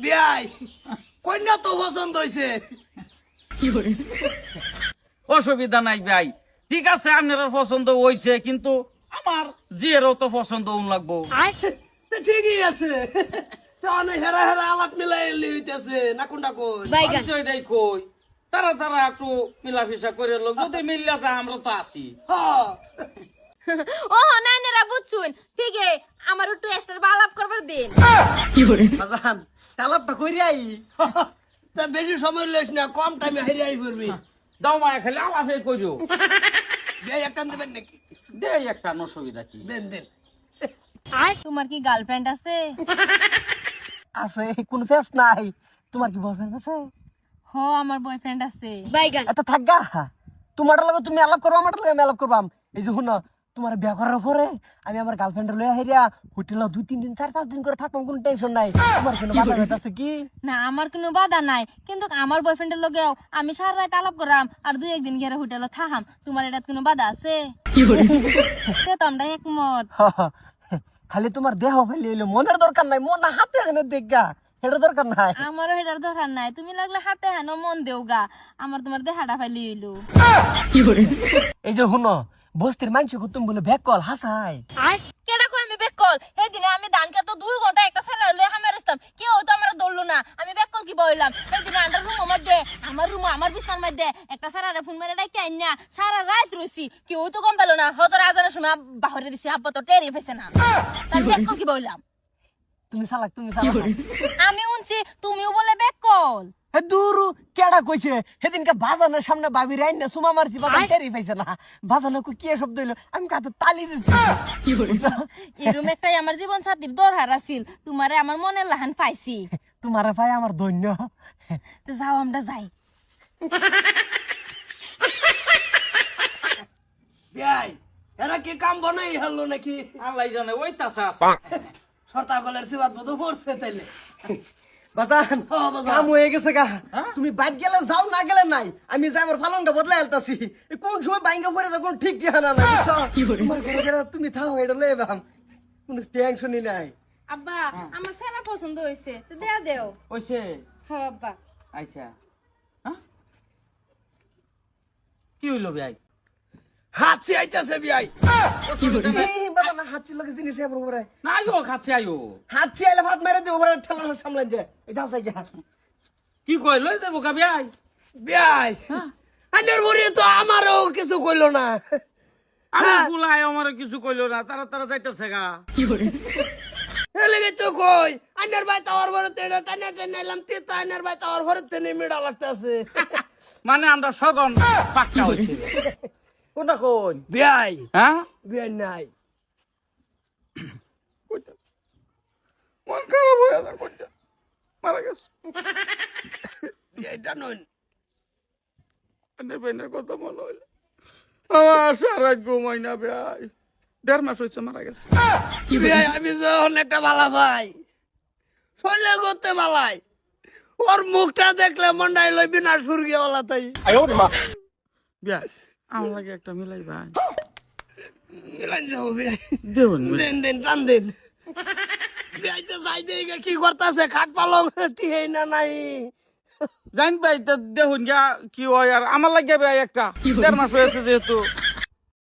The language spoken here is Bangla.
বিয়াই কন্যা তো পছন্দ হয়েছে। অসুবিধা নাই ভাই, ঠিক আছে আপনার পছন্দ হয়েছে, কিন্তু আমার জিয়েরও তো পছন্দ লাগবো। ঠিকই আছে, হেরা হেরা আলাপ মিলাই হইতেছে না কোনটা কোন আমি তো এটাই কই, তারা তারা একটু মিলাফিসা করে লোক যদি মিললে যায় আমরা তো আসি। ও নাইনেরা বুঝছুন ঠিক আমার একটু এক্সট্রা আলাপ করবার দিন। বাজান আলাপটা কইরাই তা বেশি সময় লইস না, কম টাইমে হেরিয়াই করবি। দাও মায়া খালি আলাপে কইরো। বিয়াই একটা দেবেন নাকি? দে একটা, অসুবিধা কি? দেন দেন। তোমার কি গার্লফ্রেন্ড আছে? আছে, কোন ফেস নাই। তোমার কি বয়ফ্রেন্ড আছে? হ আমার বয়ফ্রেন্ড আছে। এটা থাকগা, তোমার লগে তুমি আলাপ করবা, আমার লগে আমি আলাপ করবাম। এই যে শুনো, তোমার বিয়া করার পরে আমি আমার গার্লফ্রেন্ড লইয়া হেরিয়া হোটেলে 2-3 দিন 4-5 দিন করে থাকবাম, কোনো টেনশন নাই। তোমার কোনো বাধা আছে কি? না আমার কোনো বাধা নাই, কিন্তু আমার বয়ফ্রেন্ডের লগেও আমি সারা রাত আলাপ করাম আর 2-1 দিন গিয়ে হোটেলে থাকাম। তোমার এটা কোনো বাধা আছে? সে তো আমরা একমত। খালি তোমার দেহ ফেলে এলো, মনের দরকার নাই, মন হাতে এখানে দেখা, এটার দরকার নাই। আমারও এটার দরকার নাই, তুমি লাগলে হাতে হেন মন দেও গা, আমার তোমার দেহাটা ফাইলি হইলো। এই যে শুনো, বস্তির মানুষ তুমি বলে ব্যাক কল হাসাই। কেডা কই আমি বেকল? সেদিনে আমি ধান খেতে 2 ঘন্টা একটা সারা লয়ে হামে রাস্তাম, কেউ তো আমার দৌড়লো না। আমি বেকল কি বইলাম? সেদিনে আন্ডার রুম মধ্যে আমার বিছানার মধ্যে একটা সারারে ফোন মেরে ডাইকে আইনা সারা রাত রইছি, কেউ তো গম পেলো না। হজর আজানের সময় বাহিরে দিছি, আব্বা তো টেরি পেছে না। আমি বেকল কি বইলাম? তুমি চালাক, তুমি চালাক। আমি শুনছি তুমিও বলে বেকল। হে দূরু কেডা কইছে? সেদিনকে বাজানের সামনে ভাবি রাইন না সুমা মারছি, বাজান টেরি পাইছে না। বাজানে কই কি শব্দ হইলো, আমি কাতে তালি দিছি। এরম একটাই আমার জীবন সাথীর দরকার আছিল, তোমারে আমার মনের লাহান পাইছি। তোমারে ভাই আমার ধন্য। তো যাও আমরা যাই। বিয়াই এরা কি কাম বনাই হলো নাকি? আল্লাহ জানে, ওই তাসা আছে। সরতাগলের সিবাত বধ করছে তাইলে। বাজান কাম হয়ে গেছে গা, তুমি বাইক গেলে যাও, না গেলে নাই। আমি যাই আমার ফালংটা বদলাই আলতাছি। কোন সময় বাইঙ্গা পড়ে যখন ঠিক দিয়া না নাই, তোমার ঘরে গেলে তুমি থাও, এটা লয়ে বাম, কোনো টেনশনই নাই। আব্বা আমার সেরা পছন্দ হয়েছে, তো দেয়া দেও। ওইছে হ্যাঁ আব্বা। আচ্ছা, কি হইলো ভাই? হাঁচি আইতাছে বিয়াই। বাবা হাঁচি লাগে জিনিস এবার পরে না আইও, খাচ্ছে আইও। হাঁচি আইলে ভাত মেরে দিও, পরে ঠেলা সামলাই দে। এটা চাই গা কি কই লই যাবো কা ভাই? বিয়াই। আন্নার বড়ি তো আমারও কিছু কইলো না। আমি বুলাই আমার কিছু কইলো না, তারা তারা যাইতেছে গা। এলেগে তো কই আন্নার ভাই তাওয়ার ঘরে তেড়া টানা টানাইলাম, তে তো আন্নার ভাই তাওয়ার ঘরে তেনে মিড়া লাগতাছে। মানে আমরা সগন পাক্কা হইছে। কোনটা কোন বিয়াই? হ্যাঁ বিয়াই নাই। মন খারাপ হয়ে যায়, কোনটা মারা গেছে। বিয়াইটা নন। বেনের কথা মনে হইলে আমার সারা ঘুমাই না ভাই। 1.5 মাস হয়েছে মারা গেছে। বিয়াই আমি যখন একটা বালা ভাই শৈলে করতে বালাই, ওর মুখটা দেখলে মন্ডাই লই বিনা সুরগিয়া ওলা তাই। বিয়া আমার লাগে একটা মিলাই ভাই। মিলান যাবো বিয়াই। দেউন দেন দেন টান দেন। বিয়াই তো যাই দেই কি করতাছে, খাট পালং টিহেই না নাই। জান ভাই, তো দেখুন গা কি হয়। আর আমার লাগে ভাই একটা 1.5 মাস হয়েছে যেহেতু